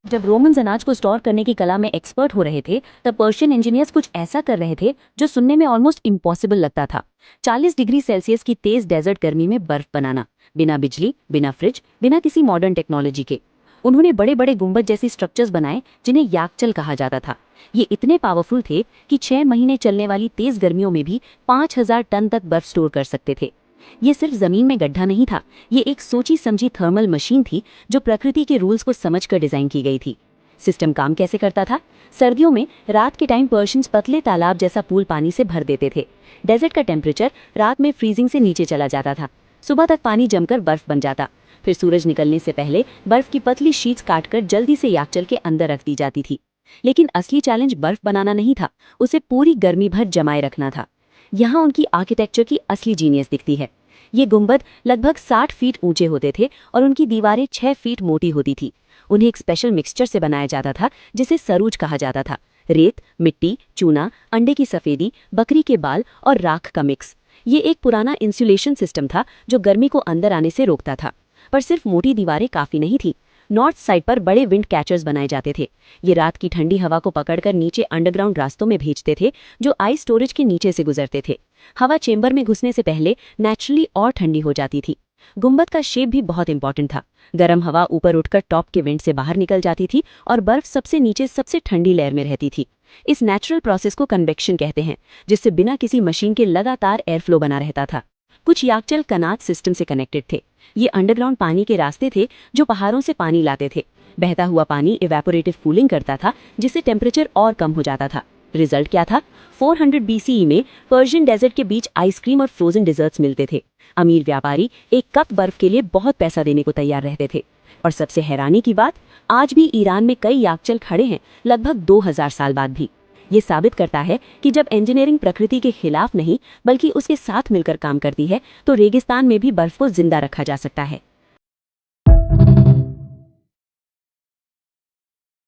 जब रोमन्स अनाज को स्टोर करने की कला में एक्सपर्ट हो रहे थे, तब पर्शियन इंजीनियर्स कुछ ऐसा कर रहे थे जो सुनने में ऑलमोस्ट इम्पॉसिबल लगता था। 40 डिग्री सेल्सियस की तेज डेजर्ट गर्मी में बर्फ बनाना, बिना बिजली, बिना फ्रिज, बिना किसी मॉडर्न टेक्नोलॉजी के। उन्होंने बड़े बड़े गुंबद जैसी स्ट्रक्चर्स बनाए जिन्हें याकचल कहा जाता था। ये इतने पावरफुल थे कि 6 महीने चलने वाली तेज गर्मियों में भी 5,000 टन तक बर्फ स्टोर कर सकते थे। ये सिर्फ जमीन में गड्ढा नहीं था, ये एक सोची समझी थर्मल मशीन थी जो प्रकृति के रूल्स को समझकर डिजाइन की गई थी। सिस्टम काम कैसे करता था? सर्दियों में रात के टाइम पर्शियंस पतले तालाब जैसा पूल पानी से भर देते थे। डेजर्ट का टेम्परेचर रात में फ्रीजिंग से नीचे चला जाता था। सुबह तक पानी जमकर बर्फ बन जाता। फिर सूरज निकलने से पहले बर्फ की पतली शीट्स काटकर जल्दी से याकचल के अंदर रख दी जाती थी। लेकिन असली चैलेंज बर्फ बनाना नहीं था, उसे पूरी गर्मी भर जमाए रखना था। यहाँ उनकी आर्किटेक्चर की असली जीनियस दिखती है। ये गुंबद लगभग 60 फीट ऊंचे होते थे और उनकी दीवारें 6 फीट मोटी होती थी। उन्हें एक स्पेशल मिक्सचर से बनाया जाता था जिसे सरूज कहा जाता था। रेत, मिट्टी, चूना, अंडे की सफेदी, बकरी के बाल और राख का मिक्स। ये एक पुराना इंसुलेशन सिस्टम था जो गर्मी को अंदर आने से रोकता था। पर सिर्फ मोटी दीवारें काफी नहीं थी। नॉर्थ साइड पर बड़े विंड कैचर्स बनाए जाते थे। ये रात की ठंडी हवा को पकड़कर नीचे अंडरग्राउंड रास्तों में भेजते थे जो आइस स्टोरेज के नीचे से गुजरते थे। हवा चेंबर में घुसने से पहले नेचुरली और ठंडी हो जाती थी। गुंबद का शेप भी बहुत इंपॉर्टेंट था। गर्म हवा ऊपर उठकर टॉप के विंड से बाहर निकल जाती थी और बर्फ सबसे नीचे सबसे ठंडी लेयर में रहती थी। इस नेचुरल प्रोसेस को कन्वेक्शन कहते हैं, जिससे बिना किसी मशीन के लगातार एयर फ्लो बना रहता था। कुछ याकचल कनात सिस्टम से कनेक्टेड थे। ये अंडरग्राउंड पानी के रास्ते थे जो पहाड़ों से पानी लाते थे। बहता हुआ पानी इवेपोरेटिव कूलिंग करता था, जिससे टेम्परेचर और कम हो जाता था। रिजल्ट क्या था? 400 बीसीई में पर्शियन डेजर्ट के बीच आइसक्रीम और फ्रोजन डिजर्ट्स मिलते थे। अमीर व्यापारी एक कप बर्फ के लिए बहुत पैसा देने को तैयार रहते थे। और सबसे हैरानी की बात, आज भी ईरान में कई याकचल खड़े हैं, लगभग 2000 साल बाद भी। ये साबित करता है कि जब इंजीनियरिंग प्रकृति के खिलाफ नहीं बल्कि उसके साथ मिलकर काम करती है, तो रेगिस्तान में भी बर्फ को जिंदा रखा जा सकता है।